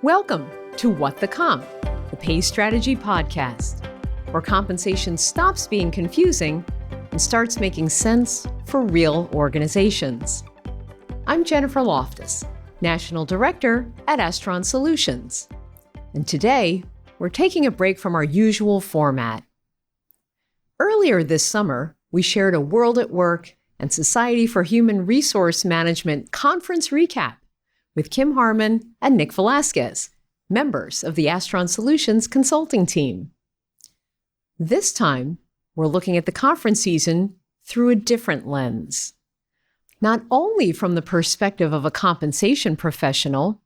Welcome to What the Comp, the Pay Strategy Podcast, where compensation stops being confusing and starts making sense for real organizations. I'm Jennifer Loftus, National Director at Astron Solutions. And today, we're taking a break from our usual format. Earlier this summer, we shared a WorldatWork and Society for Human Resource Management conference recap with Kim Harmon and Nick Velasquez, members of the Astron Solutions consulting team. This time, we're looking at the conference season through a different lens. Not only from the perspective of a compensation professional,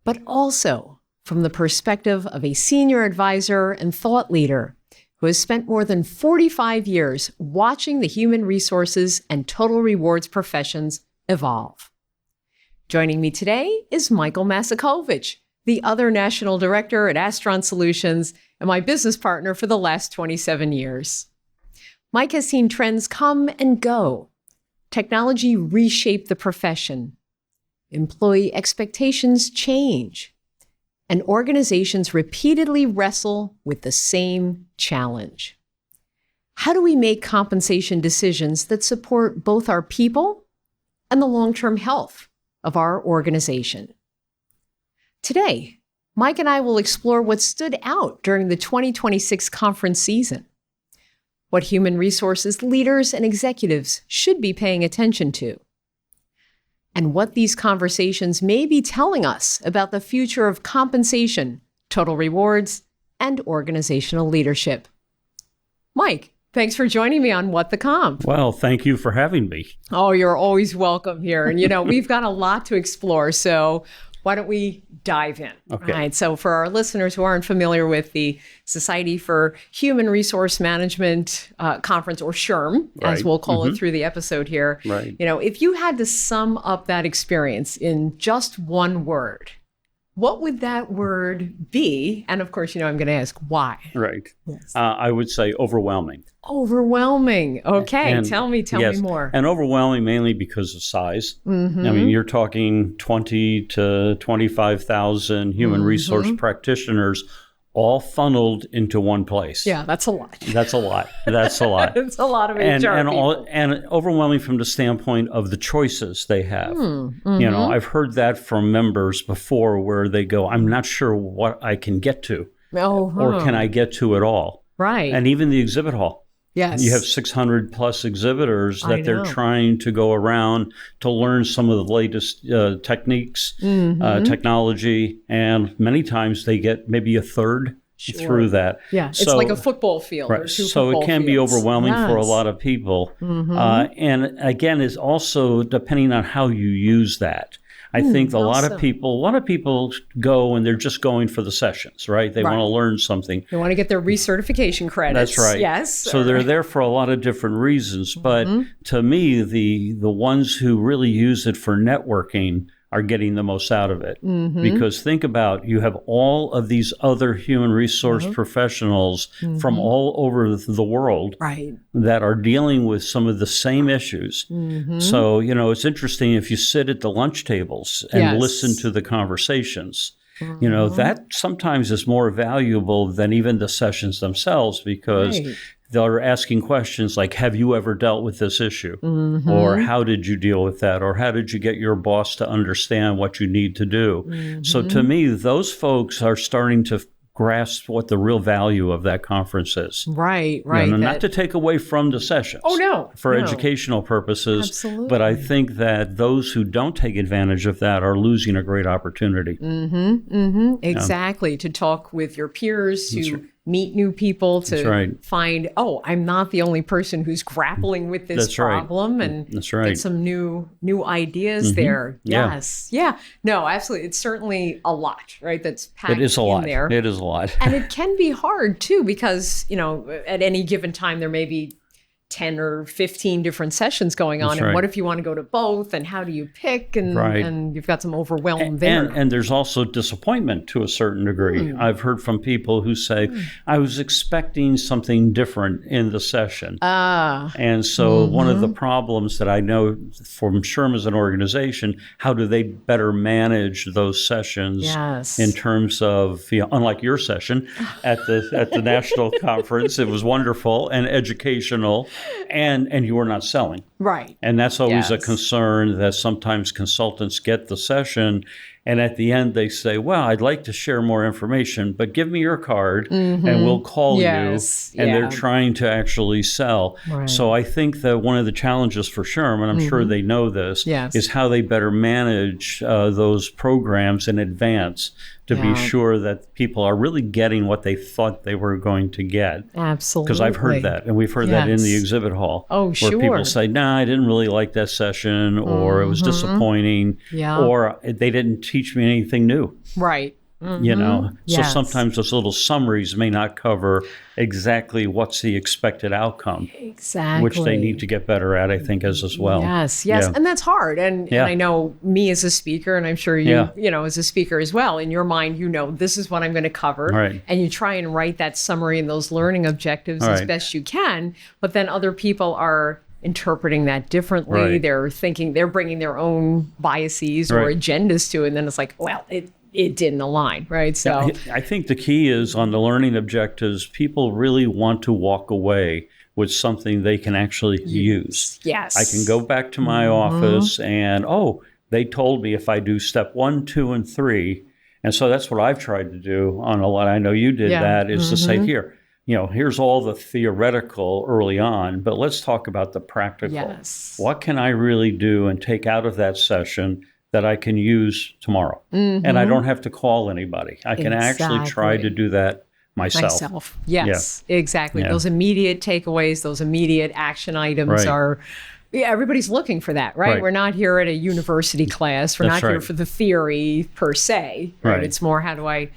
but also from the perspective of a senior advisor and thought leader who has spent more than 45 years watching the human resources and total rewards professions evolve. Joining me today is Michael Maciekowich, the other National Director at Astron Solutions and my business partner for the last 27 years. Mike has seen trends come and go. Technology reshape the profession. Employee expectations change. And organizations repeatedly wrestle with the same challenge. How do we make compensation decisions that support both our people and the long-term health of our organization? Today, Mike and I will explore what stood out during the 2026 conference season, what human resources leaders and executives should be paying attention to, and what these conversations may be telling us about the future of compensation, total rewards, and organizational leadership. Mike, thanks for joining me on What the Comp. Well, thank you for having me. Oh, you're always welcome here. And, we've got a lot to explore, so why don't we dive in? Okay. All right. So for our listeners who aren't familiar with the Society for Human Resource Management Conference, or SHRM, as we'll call it through the episode here, if you had to sum up that experience in just one word, what would that word be? And of course, I'm going to ask why. Right. Yes. I would say overwhelming. Overwhelming. Okay. And, tell me more. And overwhelming mainly because of size. I mean, you're talking 20 to 25,000 human resource practitioners all funneled into one place. Yeah, that's a lot. That's a lot. It's a lot of HR people. And overwhelming from the standpoint of the choices they have. I've heard that from members before where they go, I'm not sure what I can get to. Or can I get to at all? Right. And even the exhibit hall. Yes. You have 600 plus exhibitors that they're trying to go around to learn some of the latest techniques, technology, and many times they get maybe a third through that. Yeah, it's like a football field. Right. Or two so it can fields. be overwhelming for a lot of people. And again, it's also depending on how you use that. I think a lot of people go and they're just going for the sessions, right? They want to learn something. They want to get their recertification credits. That's right. Yes. So they're there for a lot of different reasons. But to me, the ones who really use it for networking are getting the most out of it. Because think about, you have all of these other human resource professionals from all over the world that are dealing with some of the same issues. So, it's interesting if you sit at the lunch tables and listen to the conversations. That sometimes is more valuable than even the sessions themselves because they're asking questions like, have you ever dealt with this issue? Or how did you deal with that? Or how did you get your boss to understand what you need to do? So to me, those folks are starting to grasp what the real value of that conference is. Right. Not to take away from the sessions. Oh, no. For educational purposes. Absolutely. But I think that those who don't take advantage of that are losing a great opportunity. Exactly. To talk with your peers, to meet new people, to find, I'm not the only person who's grappling with this problem, and get some new ideas there. Yes. Yeah. No, absolutely. It's certainly a lot, right? That's packed in there. It is a lot. And it can be hard too, because, at any given time, there may be 10 or 15 different sessions going on. That's And right. what if you want to go to both? And how do you pick? And, Right. and you've got some overwhelm there. And there's also disappointment to a certain degree. I've heard from people who say, I was expecting something different in the session. And so one of the problems that I know from SHRM as an organization, how do they better manage those sessions in terms of, unlike your session at the national conference, it was wonderful and educational, and you were not selling. Right. And that's always a concern, that sometimes consultants get the session and at the end they say, well, I'd like to share more information, but give me your card and we'll call you. And they're trying to actually sell. Right. So I think that one of the challenges for SHRM, and I'm sure they know this, is how they better manage those programs in advance to be sure that people are really getting what they thought they were going to get. Absolutely. Because I've heard that, and we've heard that in the exhibit hall. Oh, where people say, I didn't really like that session, or it was disappointing, or they didn't teach me anything new. Right. You know, so sometimes those little summaries may not cover exactly what's the expected outcome. Exactly. Which they need to get better at, I think, as well. Yes. And that's hard. And I know me as a speaker, and I'm sure you, you know, as a speaker as well, in your mind, you know, this is what I'm going to cover. Right. And you try and write that summary and those learning objectives as best you can. But then other people are interpreting that differently. Right. They're thinking, they're bringing their own biases or agendas to it. And then it's like, well, it didn't align, right? So I think the key is on the learning objectives, people really want to walk away with something they can actually use. Yes. I can go back to my office and, they told me if I do step 1, 2, and 3. And so that's what I've tried to do on a lot. I know you did that, is to say, here's all the theoretical early on, but let's talk about the practical. Yes. What can I really do and take out of that session that I can use tomorrow? And I don't have to call anybody. I can actually try to do that myself. Yes, exactly. Those immediate takeaways, those immediate action items are, everybody's looking for that, right? We're not here at a university class. We're not here for the theory per se, right? It's more, how do I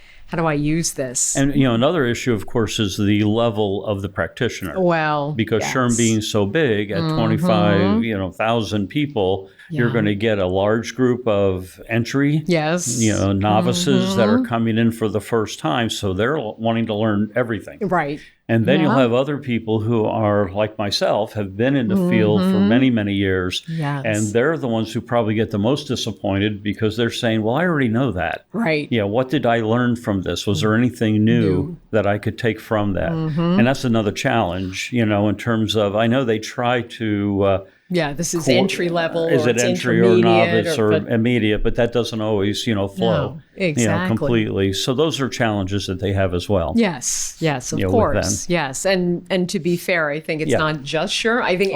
use this? And, another issue, of course, is the level of the practitioner. Well, because SHRM being so big at 25,000 people, you're going to get a large group of entry, novices that are coming in for the first time. So they're wanting to learn everything. Right. And then you'll have other people who are, like myself, have been in the field for many, many years. Yes. And they're the ones who probably get the most disappointed because they're saying, well, I already know that. Right. What did I learn from this? Was there anything new that I could take from that? And that's another challenge, in terms of, I know they try to... this is entry level. Is it entry or novice or immediate? But that doesn't always, flow. No, exactly. Completely. So those are challenges that they have as well. Yes, of course. Yes, and to be fair, I think it's not just SHRM. I think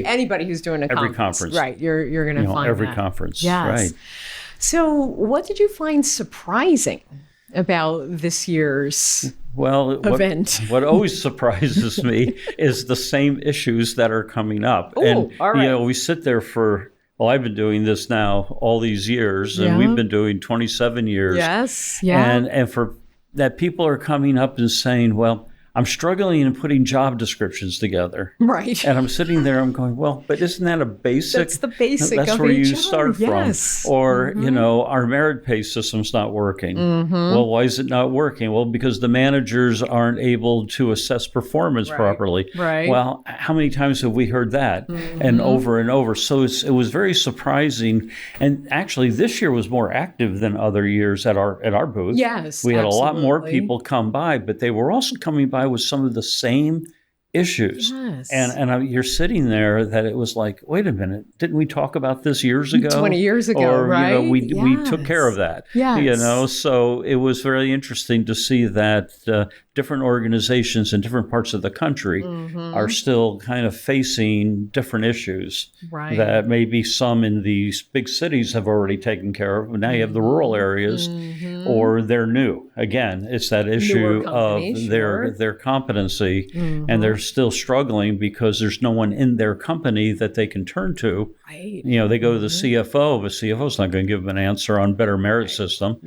anybody who's doing a conference, right? You're going to find every that. conference. Yes. Right. So, what did you find surprising about this year's event? What always surprises me is the same issues that are coming up. Ooh, and all right. We sit there for, I've been doing this now all these years, and we've been doing 27 years. Yes. Yeah. And for that, people are coming up and saying, well, I'm struggling in putting job descriptions together. Right. And I'm sitting there, I'm going, well, but isn't that a basic? That's the basic That's of where you HR. start Yes. from. Or, our merit pay system's not working. Well, why is it not working? Well, because the managers aren't able to assess performance properly. Right. Well, how many times have we heard that? And over. So it was very surprising. And actually, this year was more active than other years at our booth. Yes, we had a lot more absolutely. people come by, but they were also coming by with some of the same issues. Yes. And you're sitting there that it was like, wait a minute, didn't we talk about this years ago? 20 years ago, or, right? We took care of that. Yes. So it was very interesting to see that different organizations in different parts of the country are still kind of facing different issues that maybe some in these big cities have already taken care of. But now you have the rural areas, or they're new. Again, it's that issue of their competency, and they're still struggling because there's no one in their company that they can turn to Right. They go to the CFO, but CFO's not going to give them an answer on better merit system.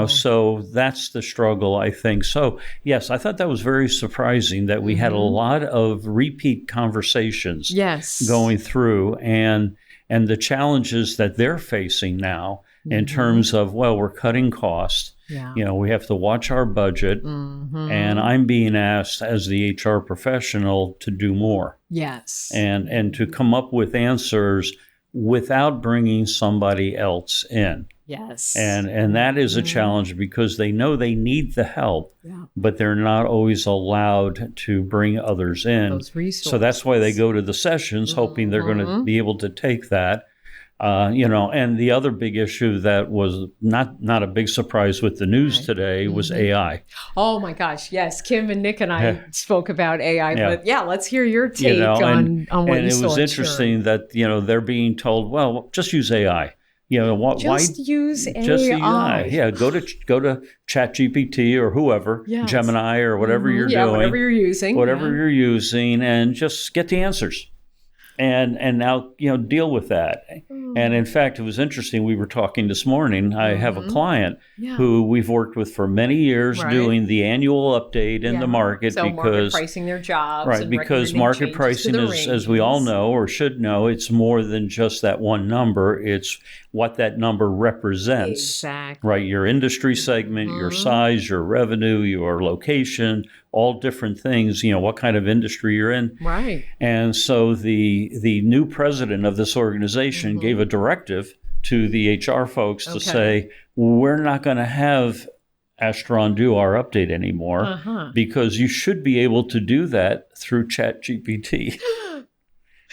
So that's the struggle, I think. So, yes, I thought that was very surprising that we had a lot of repeat conversations going through and the challenges that they're facing now in terms of, well, we're cutting costs. We have to watch our budget. And I'm being asked as the HR professional to do more. Yes. And to come up with answers without bringing somebody else in. Yes. And that is a challenge because they know they need the help, but they're not always allowed to bring others in. Those resources. So that's why they go to the sessions, hoping they're going to be able to take that. And the other big issue that was not a big surprise with the news today was AI. Oh my gosh, yes. Kim and Nick and I spoke about AI, but let's hear your take on what you saw. And it was interesting that, they're being told, well, just use AI. Use AI. Just AI. Yeah, go to ChatGPT or whoever, Gemini or whatever you're doing. Whatever you're using. Whatever you're using, and just get the answers. And now, deal with that. And in fact, it was interesting. We were talking this morning. I have a client who we've worked with for many years doing the annual update in the market because market pricing their jobs. Because market pricing is, as we all know or should know, it's more than just that one number. It's what that number represents. Exactly. Right. Your industry segment, your size, your revenue, your location, all different things, what kind of industry you're in. Right. And so the new president of this organization gave a directive to the HR folks to say, we're not going to have Astron do our update anymore because you should be able to do that through ChatGPT.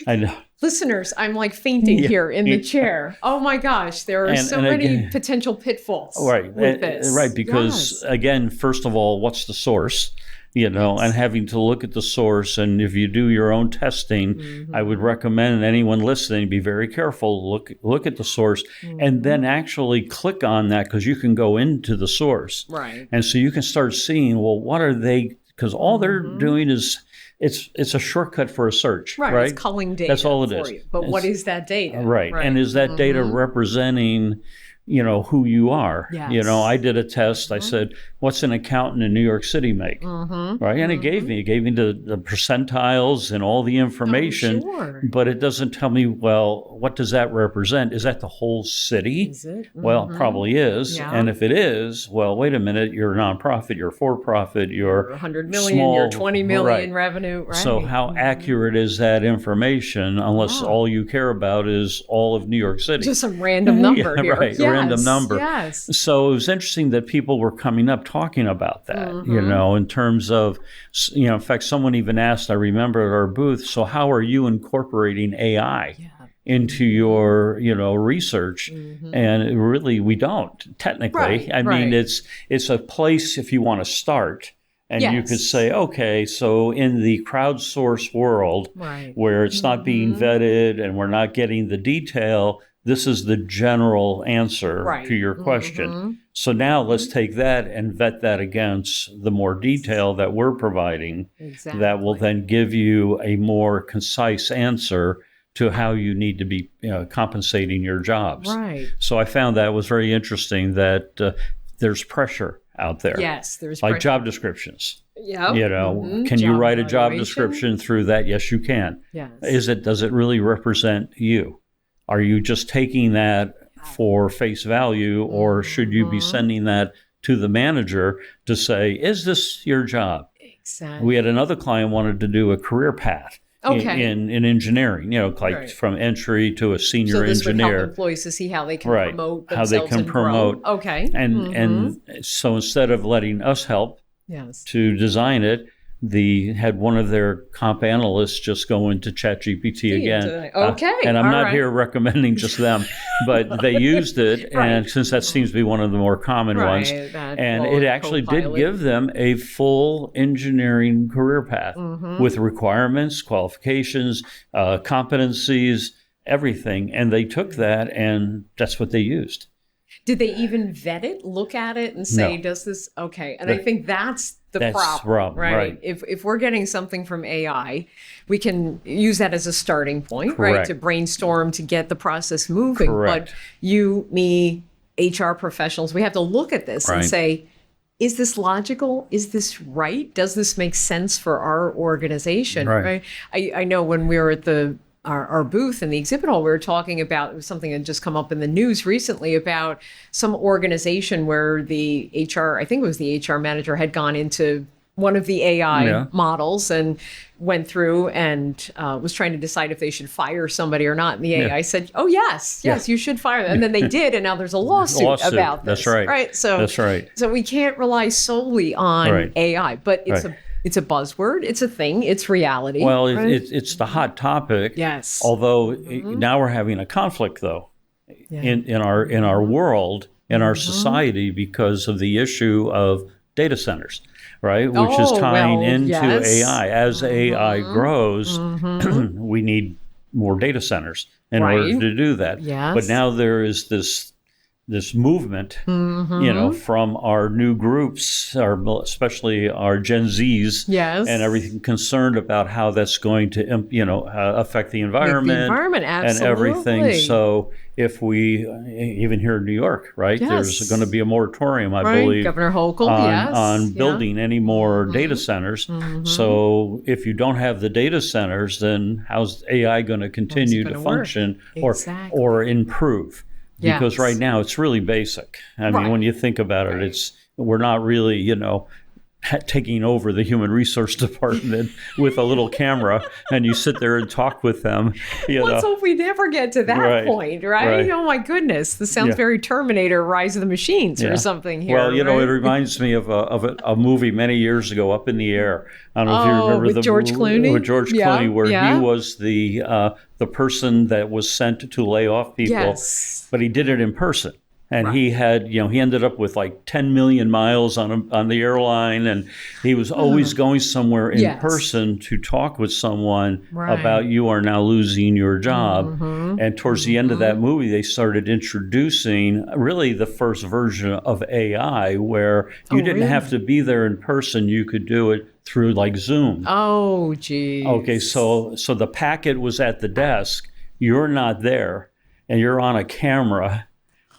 I know. Listeners, I'm like fainting here in the chair. Oh my gosh, there are so many potential pitfalls with this. Right, because again, first of all, what's the source? And having to look at the source. And if you do your own testing, I would recommend anyone listening be very careful. Look at the source and then actually click on that because you can go into the source. Right. And so you can start seeing, well, what are they? Because all they're doing is it's a shortcut for a search. Right. It's culling data. That's all it is. You. But what is that data? Right. And is that data representing who you are. Yes. I did a test. I said, what's an accountant in New York City make? Right. And it gave me the percentiles and all the information, but it doesn't tell me, well, what does that represent? Is that the whole city? Is it? Well, it probably is. Yeah. And if it is, well, wait a minute, you're a nonprofit, you're for-profit, you're 100 million, small, you're 20 million revenue. Right. So how accurate is that information unless all you care about is all of New York City? Just some random number here. Right. Random number. Yes. So it was interesting that people were coming up talking about that, in terms of, in fact, someone even asked, I remember at our booth, so how are you incorporating AI into your, research? And really, we don't, technically. I mean, it's a place if you want to start. And you could say, okay, so in the crowdsourced world where it's not being vetted and we're not getting the detail, this is the general answer to your question. So now let's take that and vet that against the more detail that we're providing that will then give you a more concise answer to how you need to be compensating your jobs. Right. So I found that was very interesting that there's pressure out there. Yes, there's like pressure. Job descriptions. Yeah. Can you write a job description through that? Yes, you can. Yes. Does it really represent you? Are you just taking that for face value, or should you be sending that to the manager to say, is this your job? Exactly. We had another client wanted to do a career path in engineering, from entry to a senior engineer. So this would help employees to see how they can promote themselves how they can promote. Grow. Okay. And so instead of letting us help to design it, had one of their comp analysts just go into ChatGPT again. And I'm not here recommending just them, but they used it, and since that seems to be one of the more common ones, and it actually did give them a full engineering career path with requirements, qualifications, competencies, everything. And they took that, and that's what they used. Did they even vet it, look at it and say, No. does this, okay. And I think that's the problem, problem, right. If we're getting something from AI, we can use that as a starting point, Correct. right? To brainstorm, to get the process moving. Correct. But you, me, HR professionals, we have to look at this and Right. say, is this logical? Is this right? Does this make sense for our organization? Right. I know when we were at our booth in the exhibit hall, we were talking about, it was something that just come up in the news recently about some organization where the HR, I think it was the HR manager, had gone into one of the AI models and went through and was trying to decide if they should fire somebody or not. And the AI said, oh, yes, you should fire them. And then they did. And now there's a lawsuit about this. That's right. Right. So, that's right. So we can't rely solely on AI, but it's a buzzword. It's a thing. It's reality. Well, it's the hot topic. Yes. Although now we're having a conflict, though, in our world, in our society, because of the issue of data centers, right? Which is tying into AI. As AI grows, we need more data centers in order to do that. Yes. But now there is this movement, from our new groups, especially our Gen Zs, and everything concerned about how that's going to, affect the environment, and everything. So if we, even here in New York, right, there's going to be a moratorium, I believe, Governor Hochul, on building any more data centers. So if you don't have the data centers, then how's AI going to continue to function or improve? Because right now it's really basic. I mean, when you think about it, we're not really, taking over the human resource department with a little camera and you sit there and talk with them. Let's hope we never get to that point, right? Oh my goodness, this sounds very Terminator, Rise of the Machines or something here. Well, it reminds me of a movie many years ago, Up in the Air. I don't know if you remember with George Clooney? With George Clooney, where he was the person that was sent to lay off people, but he did it in person. And he had, he ended up with like 10 million miles on the airline, and he was always going somewhere in person to talk with someone about, you are now losing your job. And towards the end of that movie, they started introducing really the first version of AI, where you didn't have to be there in person. You could do it through like Zoom. Oh, geez. Okay, so the packet was at the desk. You're not there, and you're on a camera.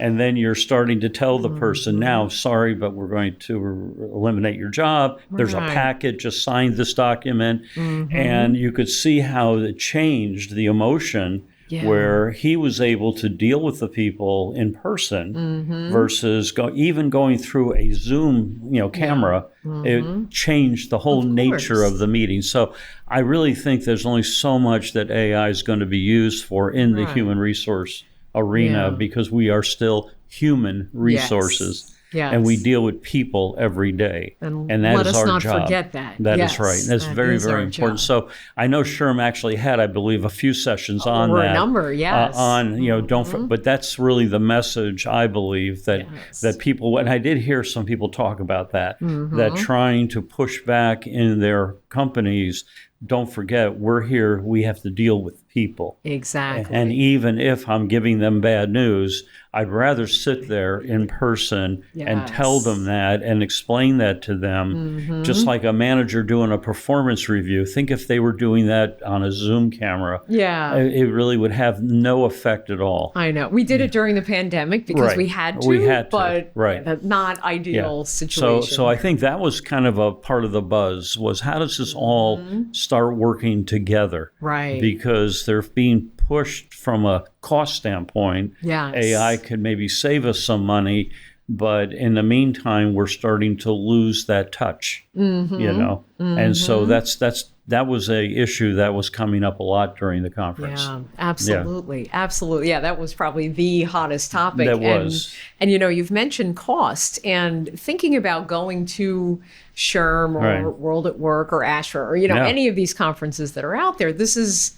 And then you're starting to tell the person, now, sorry, but we're going to eliminate your job. There's a packet, just sign this document. And you could see how it changed the emotion, where he was able to deal with the people in person versus even going through a Zoom camera. It changed the whole nature of the meeting. So I really think there's only so much that AI is going to be used for in the human resource arena, because we are still human resources, and we deal with people every day, and that is our job. Let us not forget that. That is right. That's very, very important. So I know SHRM actually had, I believe, a few sessions on that. A number, but that's really the message, I believe, that people, and I did hear some people talk about that, that trying to push back in their companies, don't forget, we're here, we have to deal with people. Exactly. And even if I'm giving them bad news, I'd rather sit there in person and tell them that and explain that to them, just like a manager doing a performance review. Think if they were doing that on a Zoom camera, it really would have no effect at all. I know. We did it during the pandemic because we had to, but not ideal situation. So I think that was kind of a part of the buzz, was how does this all start working together? Right. Because they're being pushed from a cost standpoint. AI could maybe save us some money, but in the meantime, we're starting to lose that touch, And so that was a issue that was coming up a lot during the conference. Yeah, absolutely. Absolutely. Yeah, that was probably the hottest topic. That was. And you've mentioned cost, and thinking about going to SHRM or WorldatWork or ASHRM or, any of these conferences that are out there, this is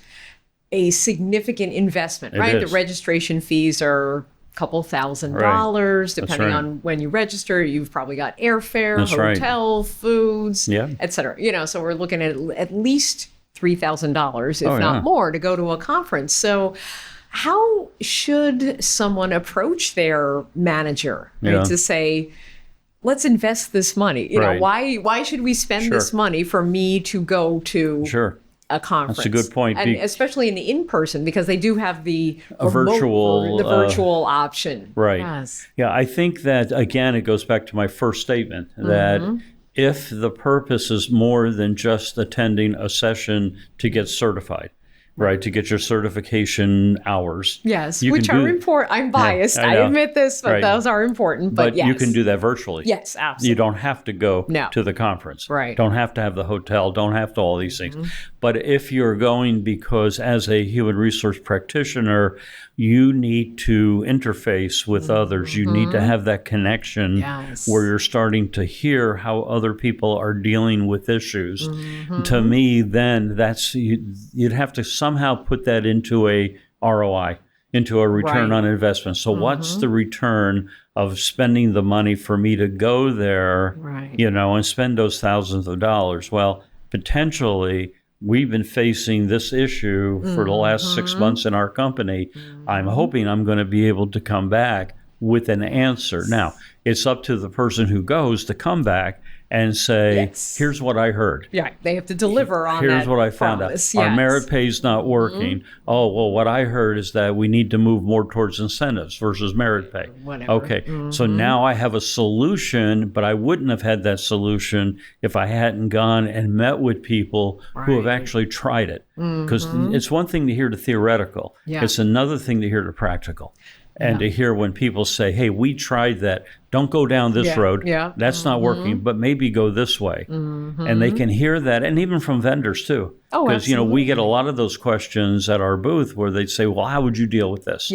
a significant investment, right? The registration fees are a couple $1,000, depending on when you register. You've probably got airfare, hotel, foods, et cetera. So we're looking at least $3,000, if not more, to go to a conference. So How should someone approach their manager, right, to say, let's invest this money? You know, why should we spend this money for me to go to a conference? That's a good point. And especially in the in-person, because they do have the virtual option. Right. Yes. Yeah, I think that, again, it goes back to my first statement that if the purpose is more than just attending a session to get certified, right, to get your certification hours. Yes, which are important. I'm biased. I admit this, but those are important. But you can do that virtually. Yes, absolutely. You don't have to go to the conference. Right. Don't have to have the hotel. Don't have to all these things. But if you're going because as a human resource practitioner, you need to interface with others. You need to have that connection where you're starting to hear how other people are dealing with issues. To me, then you'd have to somehow put that into a ROI, into a return on investment. So what's the return of spending the money for me to go there, you know, and spend those thousands of dollars? Well, potentially we've been facing this issue for the last 6 months in our company. I'm hoping I'm going to be able to come back with an answer. Now, it's up to the person who goes to come back and say, here's what I heard. Yeah, they have to deliver on that. Here's what I found out. Our merit pay is not working. Oh, well, what I heard is that we need to move more towards incentives versus merit pay. Whatever. Okay, so now I have a solution, but I wouldn't have had that solution if I hadn't gone and met with people who have actually tried it. Because it's one thing to hear the theoretical. It's another thing to hear the practical. And to hear when people say, hey, we tried that. Don't go down this road. That's not working, but maybe go this way. And they can hear that. And even from vendors, too. Because, you know, we get a lot of those questions at our booth where they'd say, well, how would you deal with this?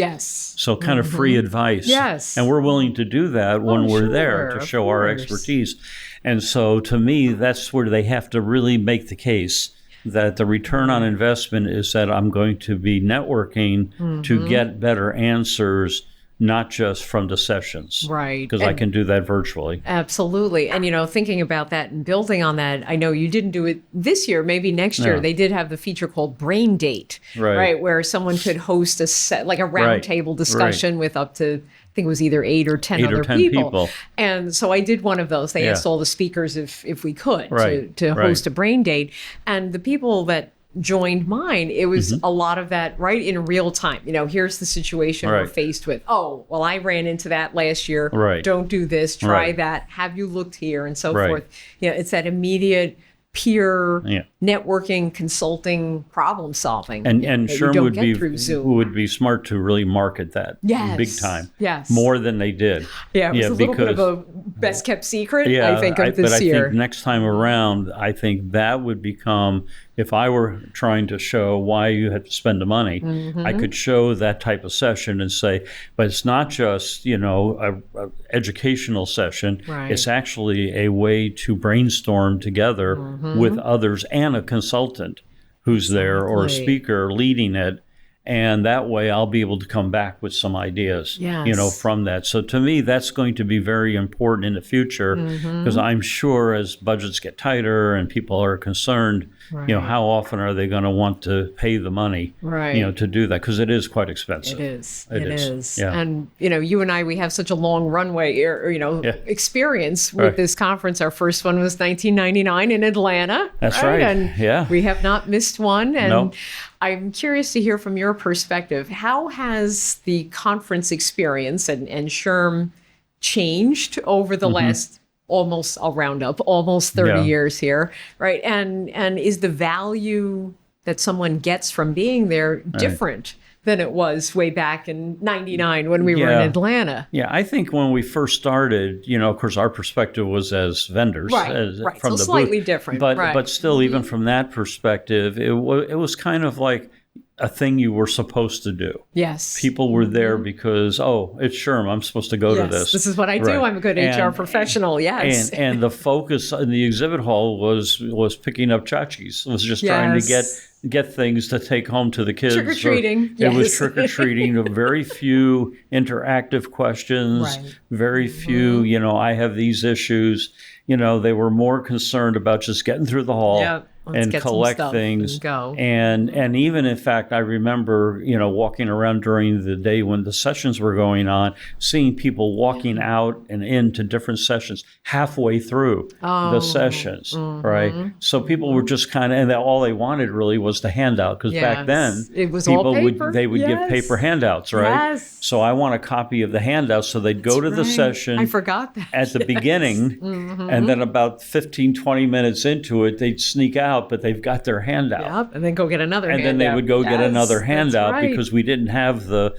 So kind of free advice. And we're willing to do that when we're there to show our expertise. And so to me, that's where they have to really make the case that the return on investment is that I'm going to be networking to get better answers, not just from the sessions. Because I can do that virtually. Absolutely. And, you know, thinking about that and building on that, I know you didn't do it this year, maybe next year. They did have the feature called Brain Date, where someone could host a roundtable discussion with up to, I think it was either 8 or 10 other people. And so I did one of those. They asked all the speakers if we could to host a Brain Date. And the people that joined mine, it was a lot of that right in real time. You know, here's the situation we're faced with. Oh, well, I ran into that last year. Don't do this. Try that. Have you looked here? And so forth. You know, it's that immediate peer networking, consulting, problem solving. And SHRM would be smart to really market that big time. More than they did. It was a little bit of a best kept secret, I think, of this year. But I think next time around, I think that would become, if I were trying to show why you had to spend the money, I could show that type of session and say, but it's not just, you know, a educational session. It's actually a way to brainstorm together with others and a consultant who's there or a speaker leading it. And that way I'll be able to come back with some ideas, you know, from that. So to me, that's going to be very important in the future because I'm sure as budgets get tighter and people are concerned, you know, how often are they going to want to pay the money, you know, to do that? Because it is quite expensive. It is. And, you know, you and I, we have such a long runway, experience with this conference. Our first one was 1999 in Atlanta. That's right. And we have not missed one. And I'm curious to hear from your perspective, how has the conference experience and SHRM changed over the last almost 30 years here, right? And is the value that someone gets from being there different than it was way back in 99 when we were in Atlanta? I think when we first started, you know, of course, our perspective was as vendors. From so the slightly booth. Different. But still, even from that perspective, it was kind of like a thing you were supposed to do. People were there because, it's SHRM, I'm supposed to go to this. This is what I do. I'm a good HR professional. And the focus in the exhibit hall was picking up tchotchkes. It was just trying to get things to take home to the kids. Trick-or-treating. It was trick-or-treating. Very few interactive questions. Very few, you know, I have these issues. You know, they were more concerned about just getting through the hall. and get collect some stuff things. And go. And even, in fact, I remember, walking around during the day when the sessions were going on, seeing people walking out and into different sessions halfway through the sessions, right? So people were just kind of, and all they wanted really was the handout, because back then it was people all paper. would give paper handouts, right? Yes. So I want a copy of the handout. So they'd go to the session. I forgot that. At the beginning, and then about 15, 20 minutes into it, they'd sneak out, but they've got their handout. Yep, and then go get another handout. And then they would go get another handout because we didn't have the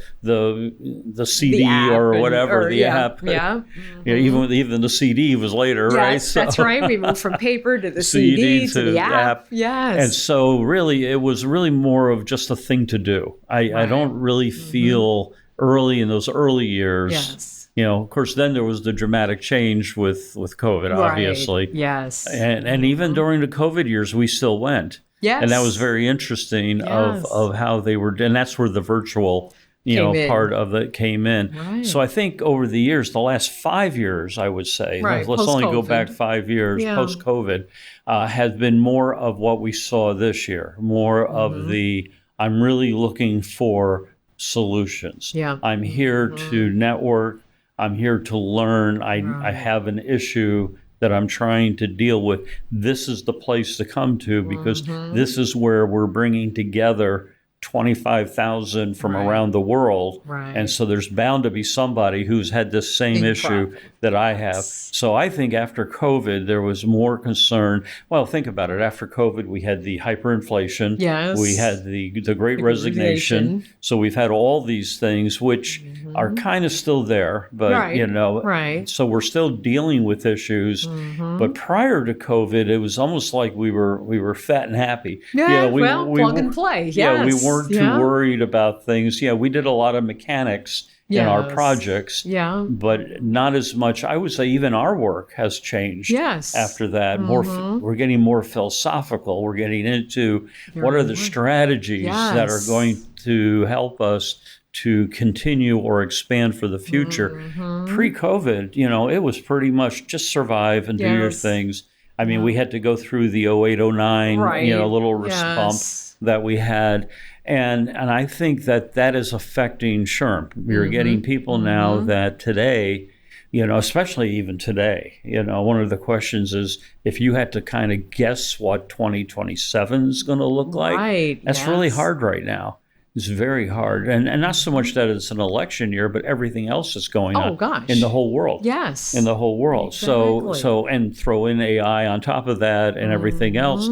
CD or whatever, the app. Yeah. Even the CD was later, right? Yes, that's right. We moved from paper to the CD to the app. Yes. And so really, it was really more of just a thing to do. I don't really feel early in those early years. Yes. Of course, then there was the dramatic change with COVID, obviously. Yes. And even during the COVID years, we still went. Yes. And that was very interesting of how they were, and that's where the virtual, part of it came in. Right. So I think over the years, the last 5 years, I would say, let's only go back 5 years, post-COVID, has been more of what we saw this year, more of the, I'm really looking for solutions. Yeah. I'm here to network. I'm here to learn. I have an issue that I'm trying to deal with. This is the place to come to, because this is where we're bringing together 25,000 from around the world. Right. And so there's bound to be somebody who's had this same issue that I have. So I think after COVID, there was more concern. Well, think about it. After COVID, we had the hyperinflation. Yes. We had the Great Resignation. So we've had all these things which are kind of still there, but so we're still dealing with issues. But prior to COVID, it was almost like we were fat and happy. Yeah, plug and play. Yes. Yeah, we weren't too worried about things. Yeah, we did a lot of mechanics in our projects, but not as much. I would say even our work has changed after that. We're getting more philosophical. We're getting into what are the strategies that are going to help us to continue or expand for the future. Pre-COVID, it was pretty much just survive and do your things. I mean, we had to go through the 08, 09, little bump that we had. And I think that is affecting SHRM. You're getting people now that today, especially even today, one of the questions is, if you had to kind of guess what 2027 is going to look like, that's really hard right now. It's very hard. And not so much that it's an election year, but everything else is going on in the whole world. Yes. In the whole world. Exactly. So and throw in AI on top of that and everything else.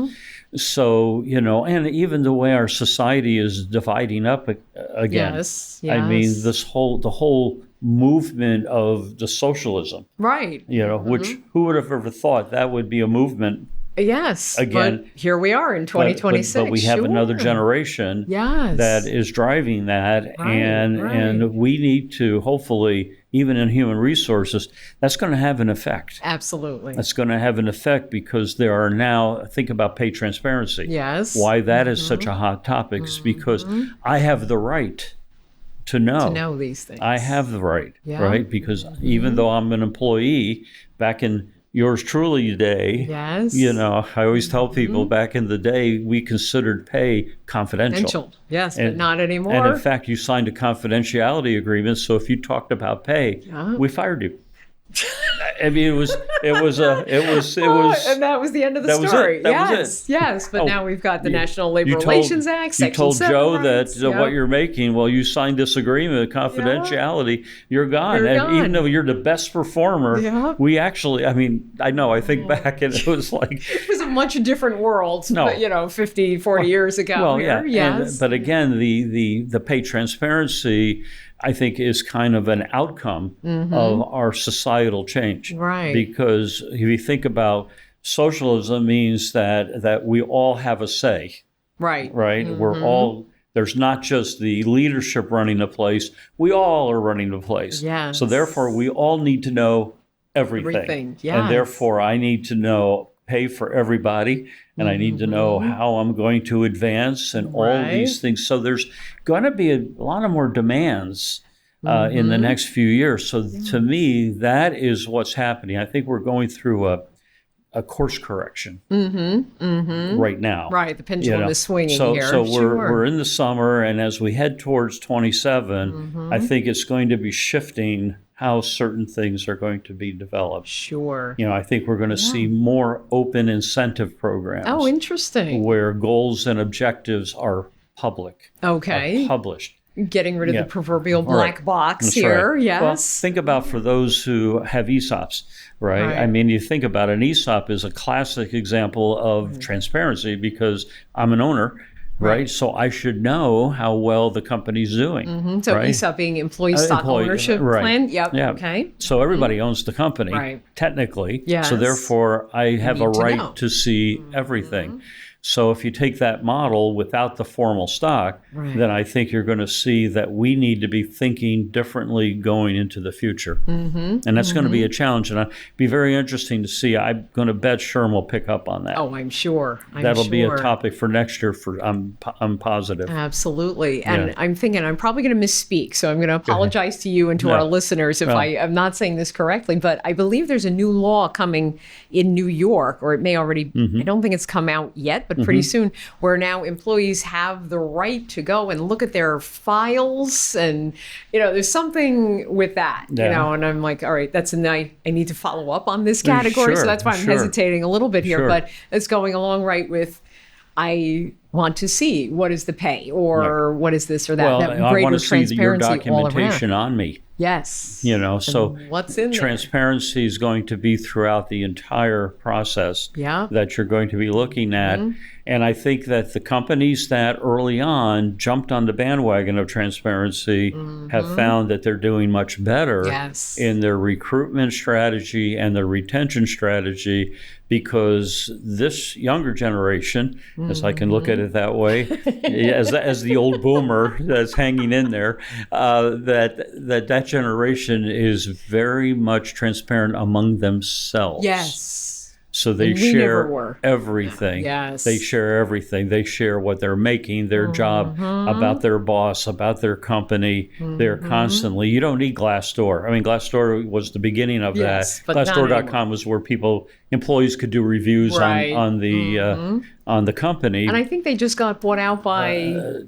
So, and even the way our society is dividing up again. Yes. I mean, the whole movement of the socialism. Right. Which who would have ever thought that would be a movement? Yes. Again, but here we are in 2026. But we have another generation that is driving that. And we need to, hopefully, even in human resources, that's going to have an effect. Absolutely. That's going to have an effect, because there are now, think about pay transparency. Yes. Why that is such a hot topic is because I have the right to know these things. I have the right, right? Because even though I'm an employee, back in yours truly day, I always tell people back in the day, we considered pay confidential. Yes, but not anymore. And in fact, you signed a confidentiality agreement. So if you talked about pay, we fired you. I mean, it was, and that was the end of the story. That was it. Yes. But now we've got the National Labor Relations Act. Section you told 7 Joe rights. that what you're making, well, you signed this agreement, confidentiality, you're gone. Even though you're the best performer, we actually, I think back and it was like, it was a much different world, but 50, 40 years ago. Well, yes. But again, the pay transparency, I think, is kind of an outcome of our societal change. Right. Because if you think about socialism, means that we all have a say. Right. Right. We're all, there's not just the leadership running the place. We all are running the place. Yes. So therefore, we all need to know everything. And therefore, I need to know pay for everybody, and I need to know how I'm going to advance and all these things. So there's going to be a lot of more demands in the next few years. So to me, that is what's happening. I think we're going through a course correction right now. Right, the pendulum is swinging here. So we're in the summer, and as we head towards 27, I think it's going to be shifting how certain things are going to be developed. Sure. I think we're going to see more open incentive programs. Oh, interesting. Where goals and objectives are public. Okay. Are published. Getting rid of the proverbial black box That's here. right. Yes. Well, think about for those who have ESOPs, right? I mean, you think about it, an ESOP is a classic example of transparency because I'm an owner. Right. So I should know how well the company's doing. So ESOP being employee stock ownership plan. Yep. Yeah. Okay. So everybody owns the company, technically. Yes. So therefore, I have a right to see everything. So if you take that model without the formal stock, then I think you're going to see that we need to be thinking differently going into the future. And that's going to be a challenge. And it'll be very interesting to see. I'm going to bet SHRM will pick up on that. Oh, I'm sure. That'll be a topic for next year. I'm positive. Absolutely. And I'm thinking I'm probably going to misspeak. So I'm going to apologize to you and to our listeners if I'm not saying this correctly. But I believe there's a new law coming in New York, or it may already, I don't think it's come out yet, but pretty soon, where now employees have the right to go and look at their files. And, there's something with that, and I'm like, all right, I need to follow up on this category. So that's why I'm hesitating a little bit here, but it's going along right with, I want to see what is the pay or what is this or that. Well, that I want to see your transparency all documentation around. on me. Yes. So what's in there? Transparency is going to be throughout the entire process that you're going to be looking at. And I think that the companies that early on jumped on the bandwagon of transparency have found that they're doing much better in their recruitment strategy and their retention strategy, because this younger generation, as I can look at it that way, as the old boomer that's hanging in there, that generation is very much transparent among themselves. Yes. So they share everything. Yes. They share everything. They share what they're making, their job, about their boss, about their company. They're constantly, you don't need Glassdoor. I mean, Glassdoor was the beginning of that. Glassdoor.com was where employees could do reviews on the company. And I think they just got bought out by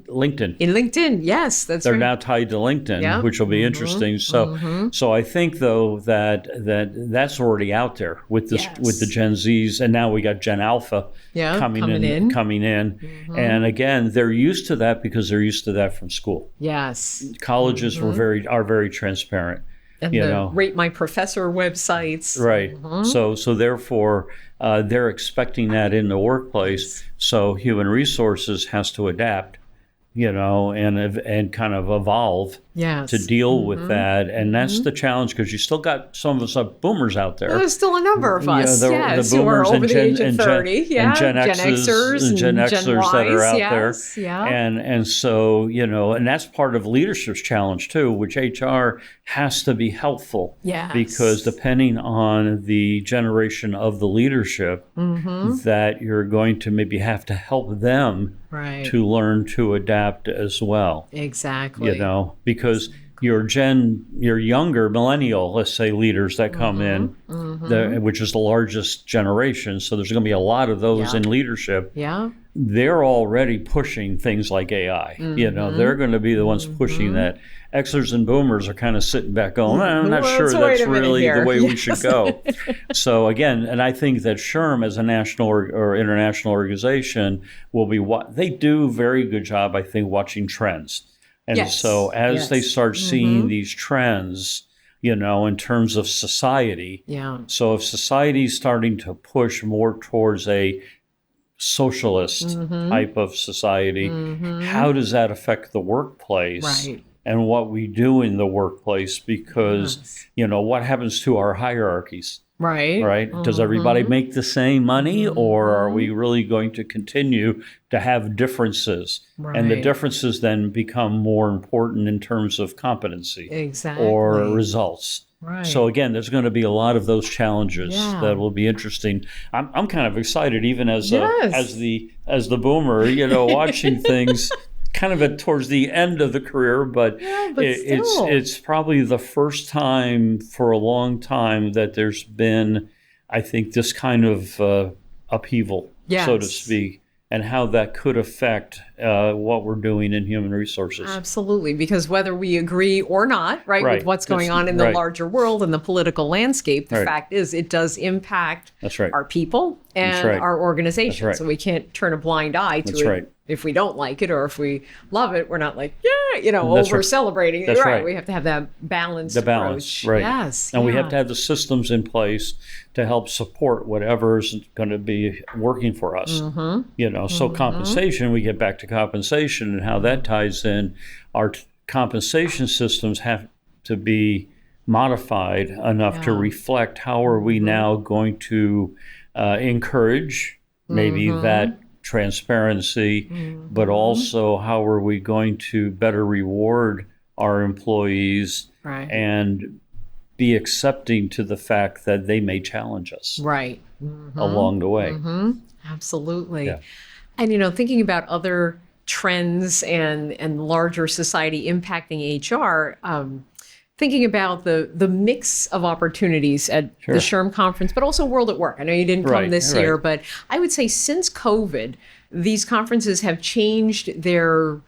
LinkedIn. In LinkedIn, yes, they're now tied to LinkedIn, which will be interesting. So I think though that's already out there with this with the Gen Zs, and now we got Gen Alpha coming in. And again, they're used to that because they're used to that from school. Yes, colleges are very transparent. And Rate My Professor websites. Right. So therefore, they're expecting that in the workplace. So human resources has to adapt, and kind of evolve to deal with that. And that's the challenge, because you still got some of us boomers out there. There's still a number of us, the boomers who are over the age of 30, and Gen Xers and Gen Xers that are out there. Yeah. And so, and that's part of leadership's challenge too, which HR has to be helpful. Yes. Because depending on the generation of the leadership, that you're going to maybe have to help them to learn to adapt as well. Exactly. Because your younger millennial, let's say, leaders that come in, which is the largest generation, so there's going to be a lot of those in leadership. Yeah. They're already pushing things like AI. They're going to be the ones pushing that. Xers and boomers are kind of sitting back going, I'm not sure that's really the way we should go. So again, and I think that SHRM as a national or international organization will be they do a very good job, I think, watching trends. And so as they start seeing these trends, in terms of society, so if society's starting to push more towards a socialist type of society, how does that affect the workplace? And what we do in the workplace, because, what happens to our hierarchies? Right? Does everybody make the same money, or are we really going to continue to have differences? And the differences then become more important in terms of competency or results. So again, there's going to be a lot of those challenges that will be interesting. I'm kind of excited, even as the boomer, watching things kind of towards the end of the career, but it's probably the first time for a long time that there's been I think this kind of upheaval, so to speak, and how that could affect what we're doing in human resources. Absolutely, because whether we agree or not, with what's going on in the larger world and the political landscape, the fact is it does impact our people and our organizations. So we can't turn a blind eye to it. If we don't like it or if we love it, we're not like, over celebrating. That's right. We have to have that balanced approach. Right. Yes. And we have to have the systems in place to help support whatever's going to be working for us. So compensation, we get back to compensation and how that ties in. Our compensation systems have to be modified enough to reflect how are we now going to encourage maybe that transparency, but also how are we going to better reward our employees and be accepting to the fact that they may challenge us along the way. Absolutely. Yeah. And, thinking about other trends and larger society impacting HR, thinking about the mix of opportunities at the SHRM conference, but also World at Work. I know you didn't come this year, but I would say since COVID, these conferences have changed their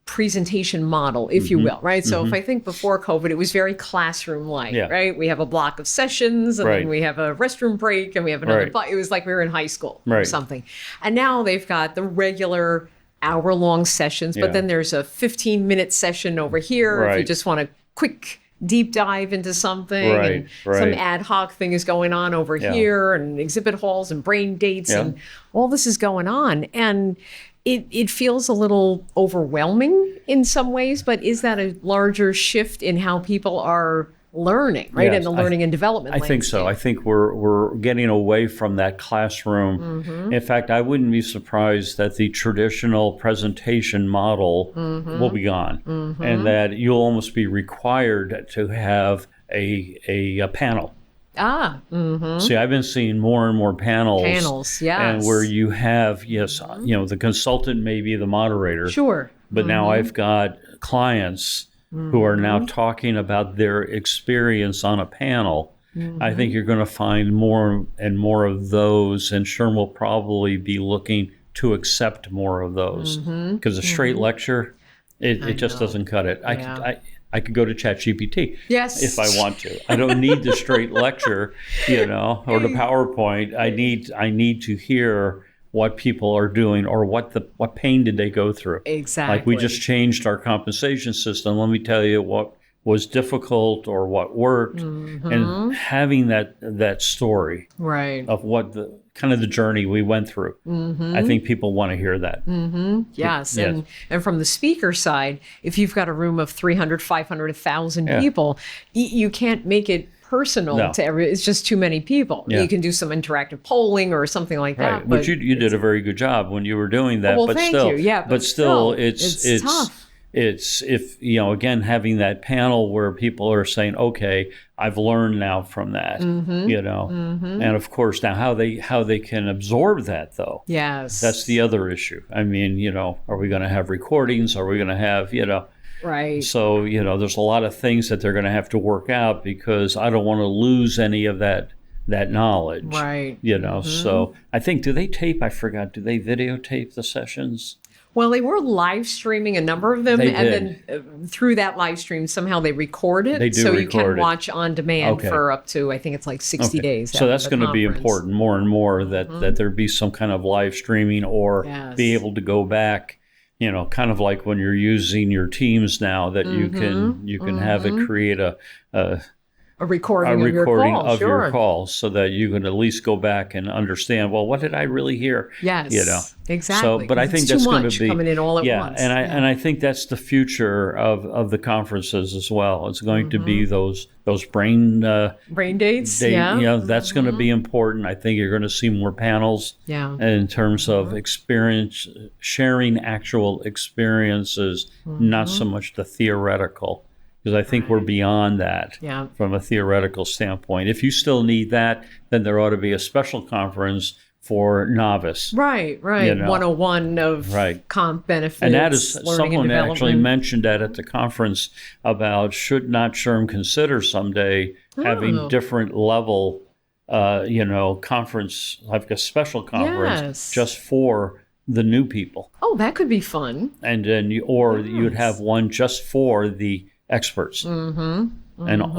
presentation model, if you will, right? So if I think before COVID, it was very classroom-like, right? We have a block of sessions, and then we have a restroom break, and we have another block. It was like we were in high school or something. And now they've got the regular hour-long sessions, but then there's a 15-minute session over here if you just want a quick deep dive into something, and some ad hoc thing is going on over here, and exhibit halls and brain dates, and all this is going on. And it feels a little overwhelming in some ways, but is that a larger shift in how people are learning, right? In the learning and development landscape? I think so. I think we're getting away from that classroom. In fact, I wouldn't be surprised that the traditional presentation model will be gone, and that you'll almost be required to have a panel. See, I've been seeing more and more panels, and where you have, the consultant may be the moderator, but now I've got clients who are now talking about their experience on a panel. I think you're going to find more and more of those, and SHRM will probably be looking to accept more of those, because a straight lecture, it just doesn't cut it. I could go to ChatGPT if I want to. I don't need the straight lecture, or the PowerPoint. I need to hear what people are doing, or what pain did they go through. Exactly. Like we just changed our compensation system. Let me tell you what was difficult or what worked, and having that story of what the kind of the journey we went through. I think people want to hear that. Yes. And from the speaker side, if you've got a room of 300, 500, 1,000 people, you can't make it personal to every. It's just too many people. You can do some interactive polling or something like that. But you did a very good job when you were doing that. Well, thank you. Yeah, but still, it's tough. It's again, having that panel where people are saying, okay, I've learned now from that, and of course now how they can absorb that, though. Yes, that's the other issue. I mean, are we going to have recordings? Are we going to have, Right. So, there's a lot of things that they're going to have to work out, because I don't want to lose any of that knowledge. Right. So I think, do they videotape the sessions? Well, they were live streaming a number of them, then through that live stream, somehow they record it. They do so record you can it. Watch on demand for up to, I think it's like 60 days. So that's going to be important more and more, that there be some kind of live streaming, or be able to go back, kind of like when you're using your Teams now, that you can have it create a recording of your call, so that you can at least go back and understand, well, what did I really hear? Yes, exactly. So, but I think that's going to be coming in all at once. And I think that's the future of the conferences as well. It's going to be those brain dates. That's going to be important. I think you're going to see more panels. In terms of experience, sharing actual experiences, not so much the theoretical. Because I think we're beyond that from a theoretical standpoint. If you still need that, then there ought to be a special conference for novice. Right. 101 of comp benefits. And that is, learning someone and actually mentioned that at the conference about should not SHRM consider someday having different level conference, like a special conference Yes. just for the new people. Oh, that could be fun. And then you'd have one just for the experts. And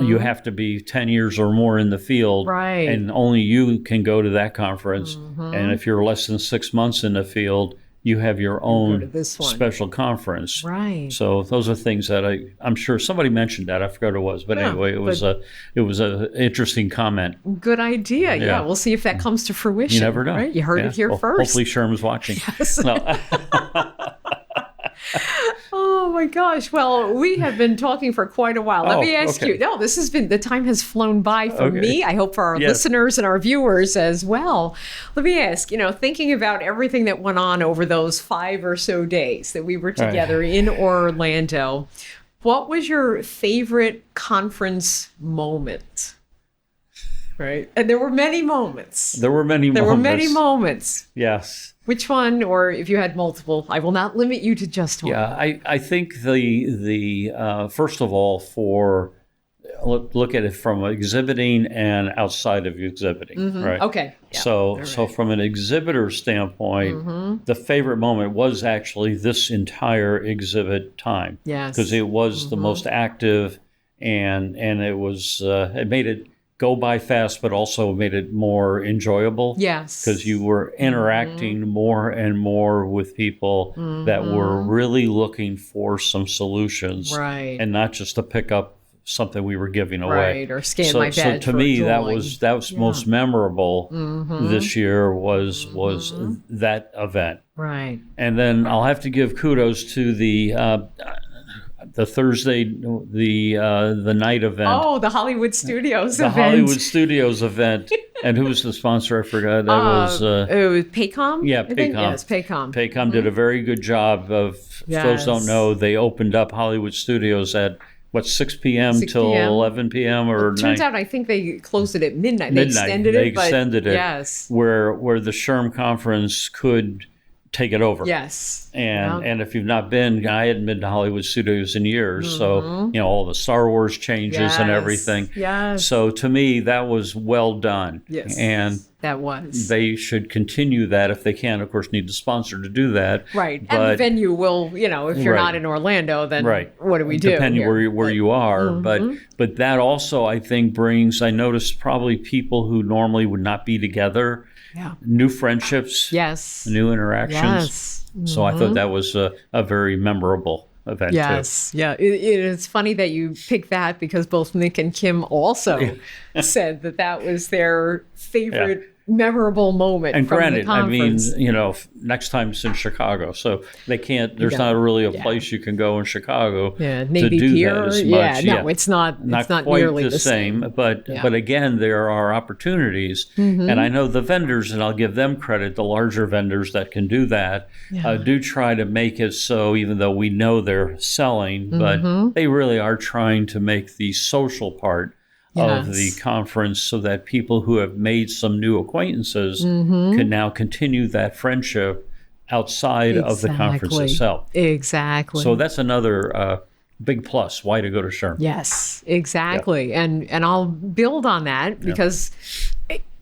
you have to be 10 years or more in the field. Right. And only you can go to that conference. And if you're less than 6 months in the field, you have your own special conference. Right. So those are things that I'm sure somebody mentioned that. I forgot who it was. But anyway, it was a interesting comment. Good idea. Yeah. We'll see if that comes to fruition. You never know. Right? You heard it here first. Hopefully SHRM's watching. Yes. No. Oh my gosh. Well, we have been talking for quite a while. Let me ask you. No, the time has flown by for me. I hope for our listeners and our viewers as well. Let me ask, thinking about everything that went on over those 5 or so days that we were together in Orlando, what was your favorite conference moment? Right. And there were many moments. There were many moments. Yes. Which one, or if you had multiple, I will not limit you to just one. Yeah, I think the first of all, look at it from exhibiting and outside of exhibiting, right? Okay. Yeah, so from an exhibitor standpoint, the favorite moment was actually this entire exhibit time. Yes. Because it was the most active, and it was it made it go by fast, but also made it more enjoyable. Yes. Because you were interacting more and more with people that were really looking for some solutions. Right. And not just to pick up something we were giving away. Right, or scan my badge. So to me, that was most memorable this year was that event. Right. And then I'll have to give kudos to the Thursday, the night event. Oh, the Hollywood Studios event. The Hollywood Studios event. And who was the sponsor? I forgot. That was... it was Paycom? Yeah, Paycom. Yes, Paycom. Paycom did a very good job of, if those don't know, they opened up Hollywood Studios at, 6 p.m. till 11 p.m. or 9? Turns out I think they closed it at midnight. They extended it. Yes. Where the SHRM conference could take it over. Yes. And if you've not been, I hadn't been to Hollywood Studios in years. So, all the Star Wars changes and everything. Yes. So to me, that was well done. Yes. And that was. They should continue that if they can. Of course, need the sponsor to do that. Right. But, and the venue will, if you're not in Orlando, then what do we do? Depending where you are. But that also, I think, I noticed probably people who normally would not be together. Yeah. New friendships. Yes. New interactions. Yes. So I thought that was a very memorable event too. Yeah. It's funny that you picked that because both Nick and Kim also said that was their favorite memorable moment. And from granted, the conference. I mean, next time it's in Chicago, so they can't. There's not really a place you can go in Chicago Navy to do Pier, that as much. No, it's not. It's not quite nearly the same. But again, there are opportunities, and I know the vendors, and I'll give them credit. The larger vendors that can do that do try to make it so, even though we know they're selling, but they really are trying to make the social part of the conference so that people who have made some new acquaintances can now continue that friendship outside of the conference itself. Exactly. So that's another big plus. Why to go to SHRM? Yes, exactly. Yeah. And I'll build on that because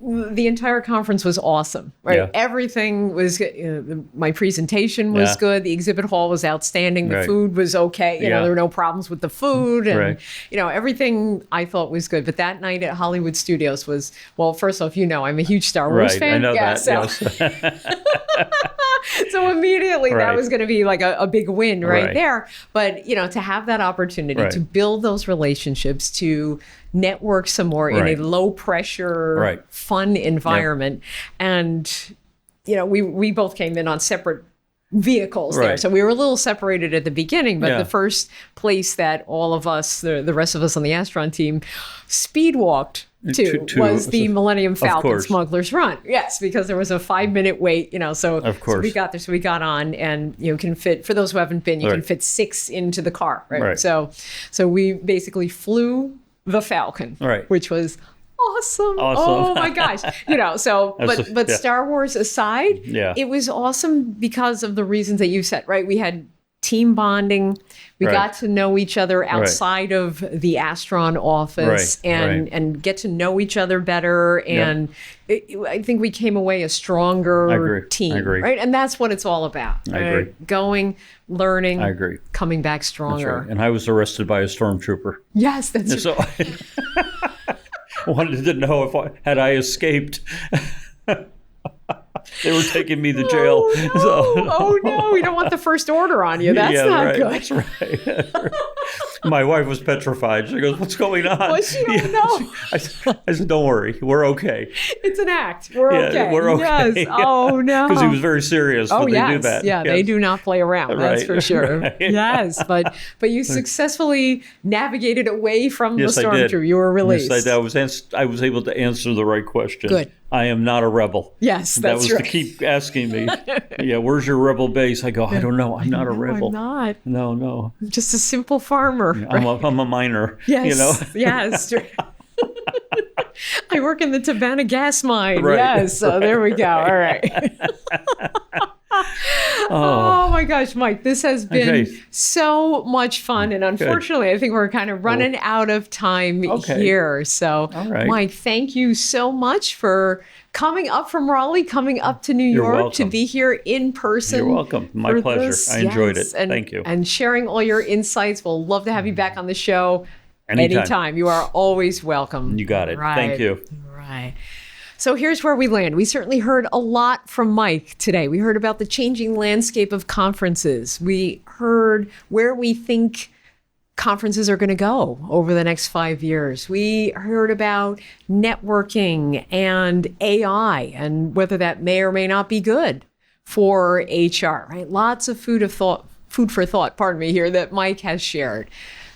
the entire conference was awesome, right? Yeah. Everything was good. My presentation was good. The exhibit hall was outstanding. The food was okay. You know, there were no problems with the food. And, everything I thought was good. But that night at Hollywood Studios was, well, first off, I'm a huge Star Wars fan. I know that. So. So immediately that was going to be like a big win right there. But, to have that opportunity to build those relationships, to network some more in a low pressure, fun environment. And, we both came in on separate vehicles there. So we were a little separated at the beginning, but the first place that all of us, the rest of us on the Astron team, speed walked to was the Millennium Falcon Smuggler's Run. Yes, because there was a 5-minute wait, so we got there. So we got on and, can fit, for those who haven't been, you can fit 6 into the car, right? So we basically flew the Falcon, which was awesome. Oh my gosh. But Star Wars aside, it was awesome because of the reasons that you said, right? We had team bonding. We Right. got to know each other outside of the Astron office and get to know each other better. And I think we came away a stronger team. I agree. Right? And that's what it's all about. I agree. Going, learning, I agree. coming back stronger. Right. And I was arrested by a stormtrooper. Yes, that's So I wanted to know had I escaped. They were taking me to jail. Oh no, we don't want the first order on you. That's not good. That's right. My wife was petrified. She goes, "What's going on?" Well, she don't know. I said, "Don't worry, we're okay." It's an act. We're okay. We're okay. Yes. Oh no. Because he was very serious when they do that. Yeah, they do not play around. That's for sure. Right. Yes, but you successfully navigated away from the I did. stormtrooper. You were released. Yes, I was able to answer the right question. Good. I am not a rebel. Yes, that's That was to keep asking me. Yeah, where's your rebel base? I go, I don't know. I'm not a rebel. I'm not. No. I'm just a simple farmer. Yeah, I'm a miner. Yes. You know? Yes. I work in the Tabana gas mine. Right. Yes. So there we go. All right. Oh my gosh, Mike, this has been so much fun. And unfortunately, I think we're kind of running out of time here. So, Mike, thank you so much for coming up from Raleigh, coming up to New York to be here in person. You're welcome. My pleasure. I enjoyed it. Thank you. And sharing all your insights. We'll love to have you back on the show anytime. You are always welcome. You got it. Right. Thank you. Right. So here's where we land. We certainly heard a lot from Mike today. We heard about the changing landscape of conferences. We heard where we think conferences are going to go over the next 5 years. We heard about networking and AI and whether that may or may not be good for HR, right? Lots of food for thought, here, that Mike has shared.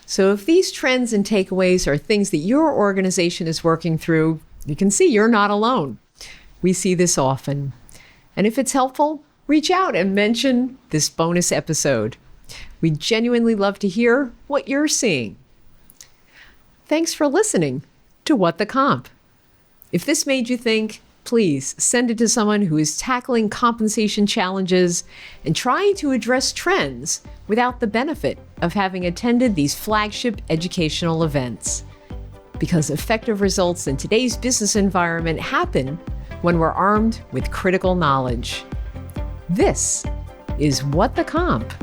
So if these trends and takeaways are things that your organization is working through, you can see you're not alone. We see this often. And if it's helpful, reach out and mention this bonus episode. We genuinely love to hear what you're seeing. Thanks for listening to What the Comp. If this made you think, please send it to someone who is tackling compensation challenges and trying to address trends without the benefit of having attended these flagship educational events. Because effective results in today's business environment happen when we're armed with critical knowledge. This is What the Comp.